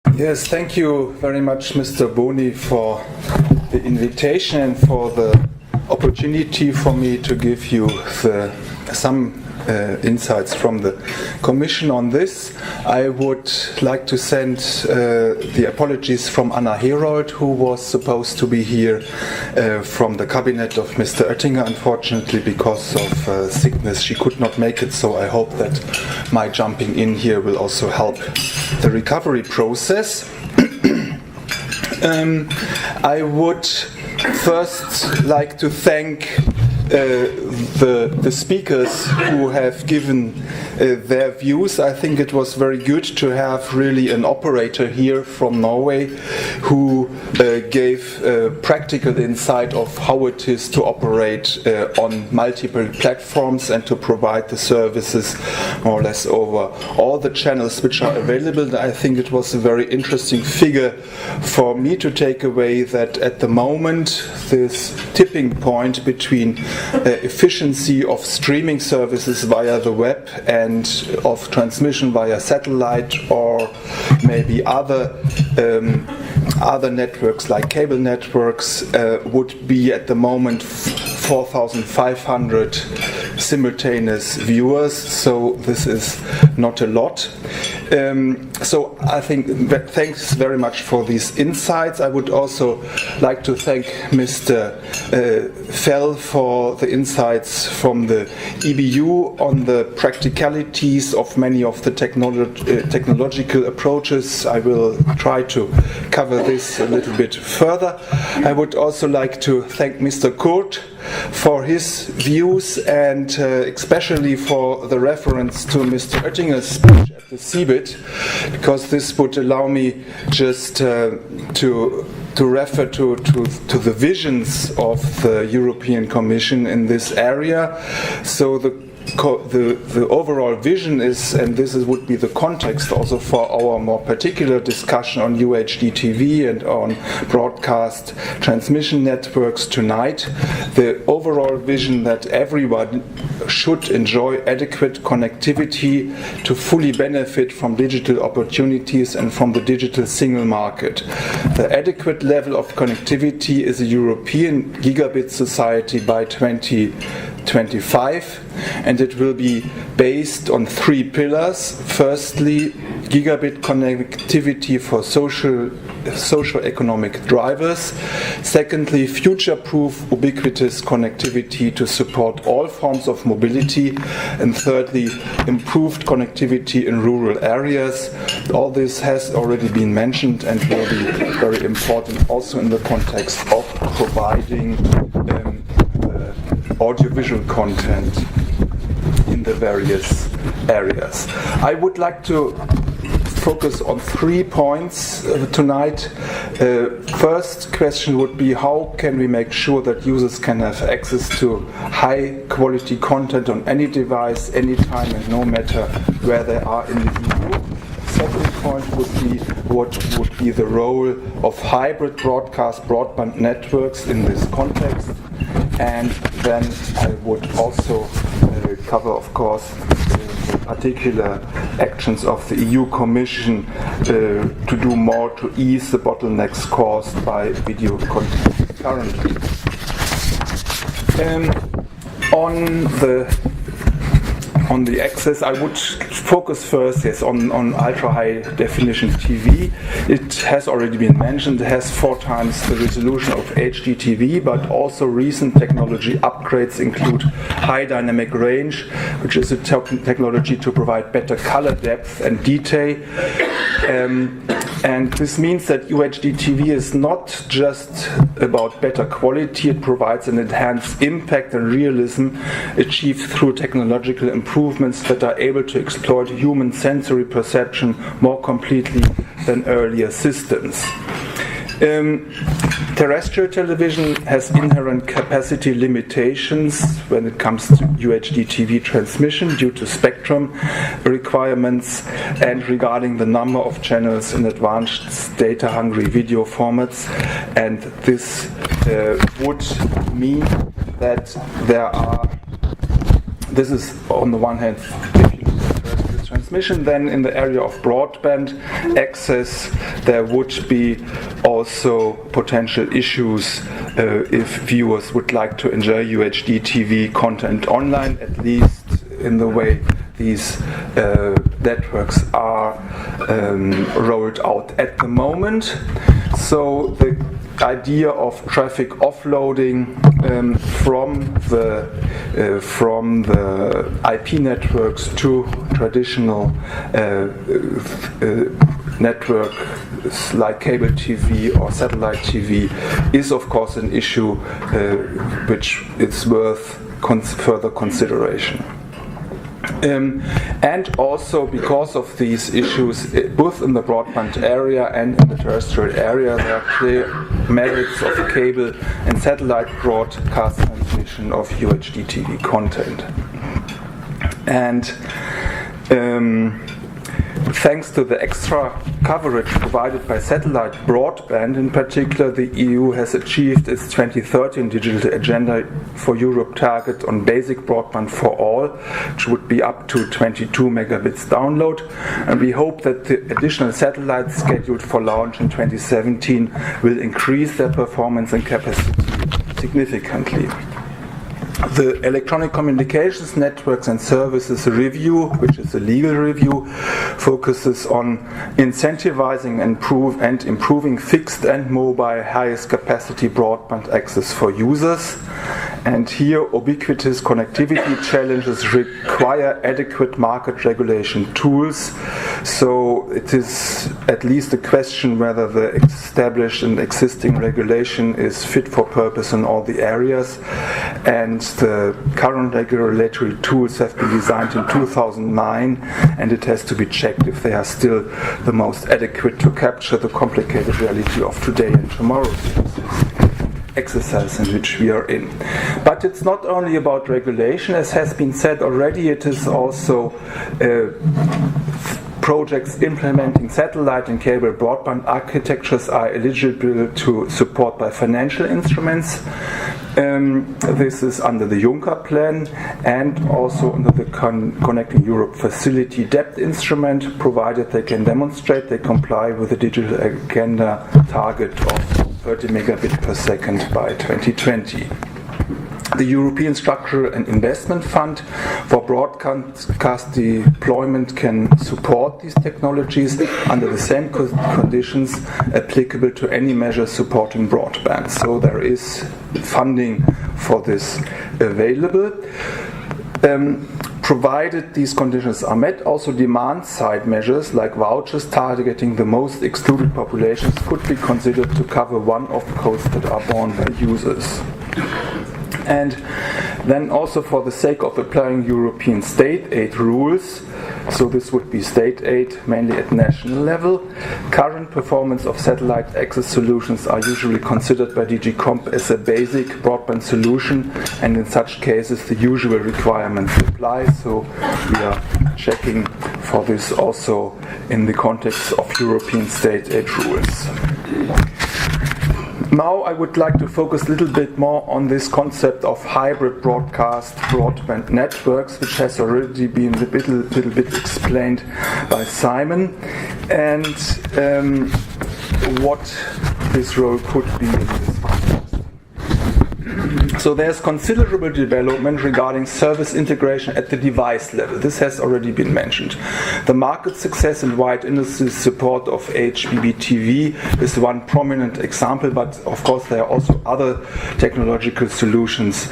Yes, thank you very much, Mr. Boni, for the invitation and for the opportunity for me to give you some insights from the Commission on this. I would like to send the apologies from Anna Herold, who was supposed to be here from the cabinet of Mr. Oettinger. Unfortunately, because of sickness, she could not make it, so I hope that my jumping in here will also help the recovery process. I would first like to thank the speakers who have given their views. I think it was very good to have really an operator here from Norway who gave practical insight of how it is to operate on multiple platforms and to provide the services more or less over all the channels which are available. I think it was a very interesting figure for me to take away, that at the moment this tipping point between efficiency of streaming services via the web and of transmission via satellite or maybe other networks like cable networks would be at the moment 4,500 simultaneous viewers, so this is not a lot. So I think thanks very much for these insights. I would also like to thank Mr. Fell for the insights from the EBU on the practicalities of many of the technological approaches. I will try to cover this a little bit further. I would also like to thank Mr. Kurt for his views and especially for the reference to Mr. Oettinger's speech at the CeBIT, because this would allow me just to refer to the visions of the European Commission in this area. So the overall vision is, and this would be the context also for our more particular discussion on UHDTV and on broadcast transmission networks tonight, the overall vision that everyone should enjoy adequate connectivity to fully benefit from digital opportunities and from the digital single market. The adequate level of connectivity is a European gigabit society by 2025, and it will be based on three pillars. Firstly, gigabit connectivity for socio-economic drivers. Secondly, future-proof ubiquitous connectivity to support all forms of mobility. And thirdly, improved connectivity in rural areas. All this has already been mentioned and will be very important also in the context of providing audiovisual content in the various areas. I would like to focus on 3 points tonight. First question would be, how can we make sure that users can have access to high quality content on any device, anytime, and no matter where they are in the EU? Second point would be, what would be the role of hybrid broadcast broadband networks in this context? And then I would also cover, of course, the particular actions of the EU Commission to do more to ease the bottlenecks caused by video content currently. On the access, I would focus first, yes, on ultra high definition TV. It has already been mentioned, it has 4 times the resolution of HDTV, but also recent technology upgrades include high dynamic range, which is a technology to provide better color depth and detail. And this means that UHDTV is not just about better quality, it provides an enhanced impact and realism achieved through technological improvements that are able to exploit human sensory perception more completely than earlier systems. Terrestrial television has inherent capacity limitations when it comes to UHDTV transmission due to spectrum requirements and regarding the number of channels in advanced data-hungry video formats. And this would mean that this is on the one hand, if you look at terrestrial transmission. Then in the area of broadband access, there would be also potential issues if viewers would like to enjoy UHDTV content online, at least in the way these networks are rolled out at the moment. So the idea of traffic offloading from the IP networks to traditional networks like cable TV or satellite TV is of course an issue which is worth further consideration. And also because of these issues, both in the broadband area and in the terrestrial area, there are clear merits of cable and satellite broadcast transmission of UHDTV content. And thanks to the extra coverage provided by satellite broadband, in particular, the EU has achieved its 2013 Digital Agenda for Europe target on basic broadband for all, which would be up to 22 megabits download. And we hope that the additional satellites scheduled for launch in 2017 will increase their performance and capacity significantly. The Electronic Communications Networks and Services Review, which is a legal review, focuses on incentivizing and improving fixed and mobile highest capacity broadband access for users. And here ubiquitous connectivity challenges require adequate market regulation tools. So it is at least a question whether the established and existing regulation is fit for purpose in all the areas. And the current regulatory tools have been designed in 2009, and it has to be checked if they are still the most adequate to capture the complicated reality of today and tomorrow's exercise in which we are in. But it's not only about regulation, as has been said already, it is also projects implementing satellite and cable broadband architectures are eligible to support by financial instruments. This is under the Juncker plan and also under the Connecting Europe Facility debt instrument, provided they can demonstrate they comply with the digital agenda target of 30 megabit per second by 2020. The European Structural and Investment Fund for broadcast deployment can support these technologies under the same conditions applicable to any measure supporting broadband. So there is funding for this available. Provided these conditions are met, also demand-side measures like vouchers targeting the most excluded populations could be considered to cover one-off costs that are borne by users. And then also for the sake of applying European state aid rules, so this would be state aid mainly at national level, current performance of satellite access solutions are usually considered by DG Comp as a basic broadband solution, and in such cases the usual requirements apply, so we are checking for this also in the context of European state aid rules. Now I would like to focus a little bit more on this concept of hybrid broadcast broadband networks, which has already been a little bit explained by Simon, and what this role could be in this context. So there's considerable development regarding service integration at the device level. This has already been mentioned. The market success and wide industry support of HDTV is one prominent example, but of course there are also other technological solutions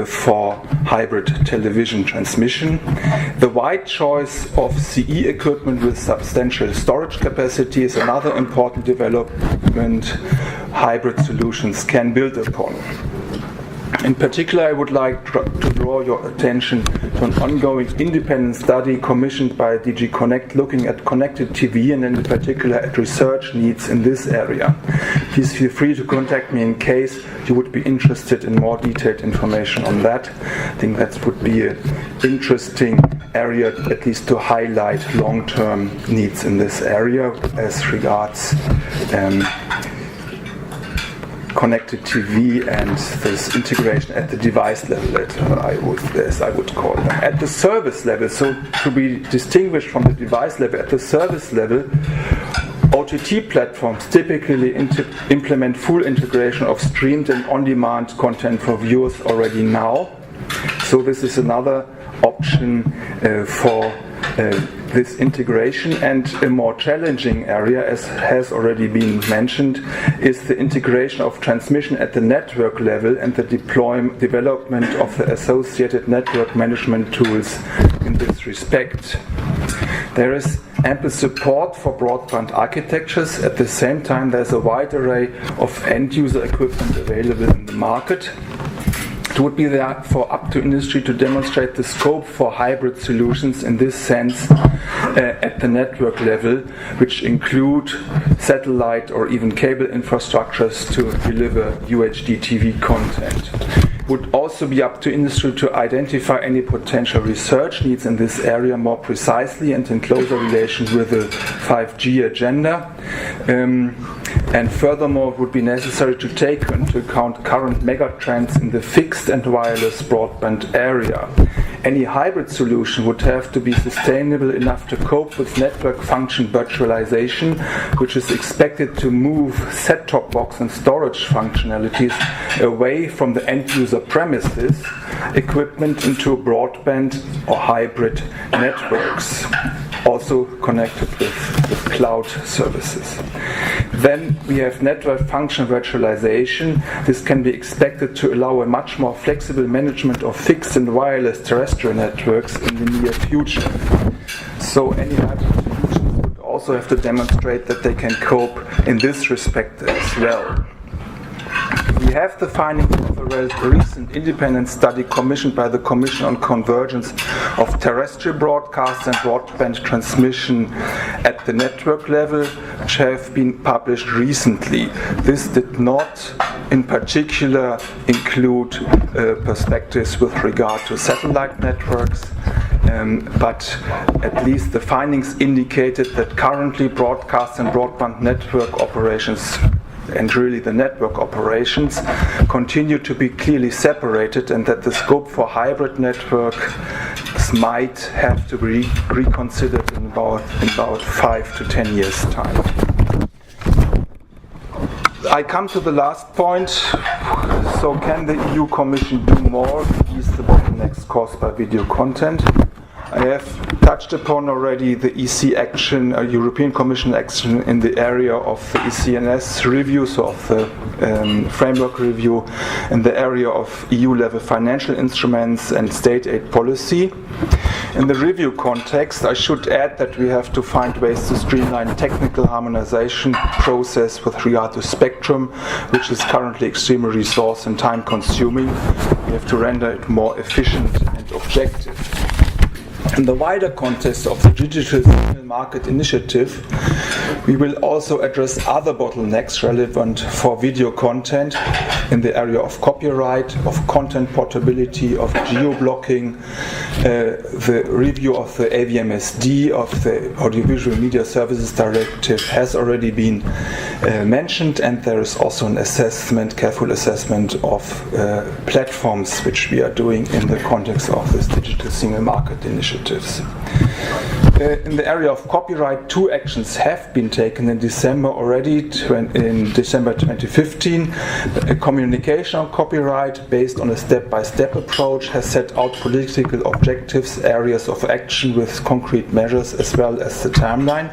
for hybrid television transmission. The wide choice of CE equipment with substantial storage capacity is another important development hybrid solutions can build upon. In particular, I would like to draw your attention to an ongoing independent study commissioned by DG Connect looking at connected TV and in particular at research needs in this area. Please feel free to contact me in case you would be interested in more detailed information on that. I think that would be an interesting area, at least to highlight long-term needs in this area as regards connected TV and this integration at the device level, as I would call them. At the service level, so to be distinguished from the device level, at the service level, OTT platforms typically implement full integration of streamed and on-demand content for viewers already now. So this is another option for this integration. And a more challenging area, as has already been mentioned, is the integration of transmission at the network level and the development of the associated network management tools in this respect. There is ample support for broadband architectures. At the same time, there's a wide array of end-user equipment available in the market. It would be therefore up to industry to demonstrate the scope for hybrid solutions in this sense at the network level, which include satellite or even cable infrastructures to deliver UHDTV content. It would also be up to industry to identify any potential research needs in this area more precisely and in closer relation with the 5G agenda. And furthermore, it would be necessary to take into account current megatrends in the fixed and wireless broadband area. Any hybrid solution would have to be sustainable enough to cope with network function virtualization, which is expected to move set-top box and storage functionalities away from the end-user premises equipment into broadband or hybrid networks, also connected with cloud services. Then we have network function virtualization. This can be expected to allow a much more flexible management of fixed and wireless terrestrial networks in the near future. So any hybrid solutions would also have to demonstrate that they can cope in this respect as well. We have the findings of a recent independent study commissioned by the Commission on Convergence of terrestrial broadcast and broadband transmission at the network level, which have been published recently. This did not, in particular, include perspectives with regard to satellite networks. But at least the findings indicated that currently broadcast and broadband network operations, and really the network operations, continue to be clearly separated, and that the scope for hybrid networks might have to be reconsidered in about 5 to 10 years' time. I come to the last point. So can the EU Commission do more to ease the bottlenecks caused by video content? I have touched upon already the EC action, European Commission action in the area of the ECNS review, so of the framework review in the area of EU-level financial instruments and state aid policy. In the review context, I should add that we have to find ways to streamline technical harmonization process with regard to spectrum, which is currently extremely resource and time consuming. We have to render it more efficient and objective. In the wider context of the Digital Single Market Initiative, we will also address other bottlenecks relevant for video content in the area of copyright, of content portability, of geo-blocking. The review of the AVMSD, of the Audiovisual Media Services Directive, has already been mentioned, and there is also an assessment, careful assessment of platforms which we are doing in the context of this Digital Single Market Initiatives. In the area of copyright, 2 actions have been taken in December already, in December 2015. A communication on copyright based on a step-by-step approach has set out political objectives, areas of action with concrete measures, as well as the timeline.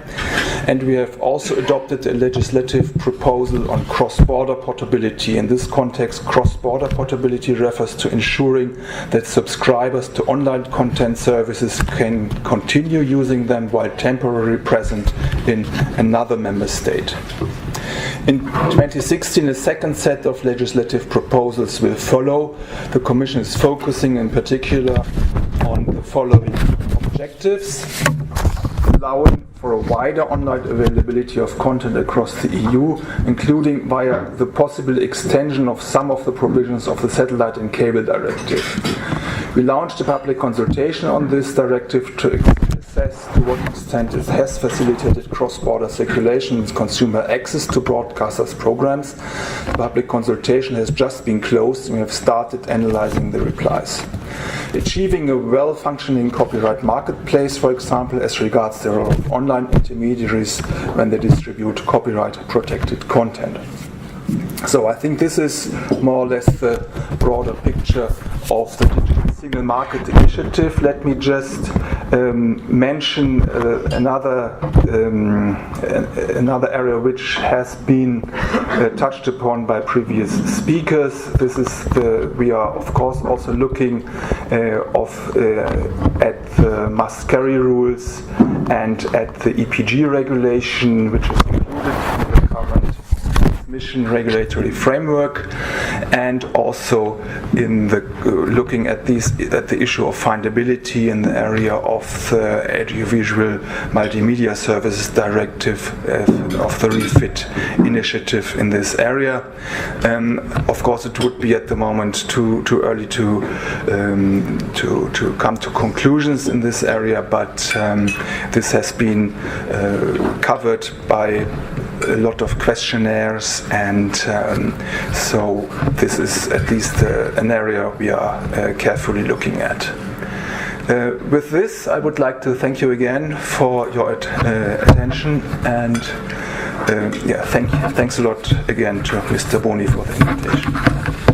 And we have also adopted a legislative proposal on cross-border portability. In this context, cross-border portability refers to ensuring that subscribers to online content services can continue using them while temporarily present in another member state. In 2016, a second set of legislative proposals will follow. The Commission is focusing in particular on the following objectives: allowing for a wider online availability of content across the EU, including via the possible extension of some of the provisions of the Satellite and Cable Directive. We launched a public consultation on this directive to assess assess to what extent it has facilitated cross-border circulation and consumer access to broadcasters' programs. Public consultation has just been closed and we have started analyzing the replies. Achieving a well-functioning copyright marketplace, for example, as regards the role of online intermediaries when they distribute copyright-protected content. So I think this is more or less the broader picture of the Digital Single Market Initiative. Let me just mention another area which has been touched upon by previous speakers. This is we are of course also looking at the must carry rules and at the EPG regulation, which is included in the current mission regulatory framework, and also in the looking at the issue of findability in the area of the Audiovisual Multimedia Services Directive of the REFIT initiative in this area. Of course, it would be at the moment too early to come to conclusions in this area, but this has been covered by a lot of questionnaires, and so this is at least an area we are carefully looking at. With this, I would like to thank you again for your attention, and thanks a lot again to Mr. Boni for the invitation.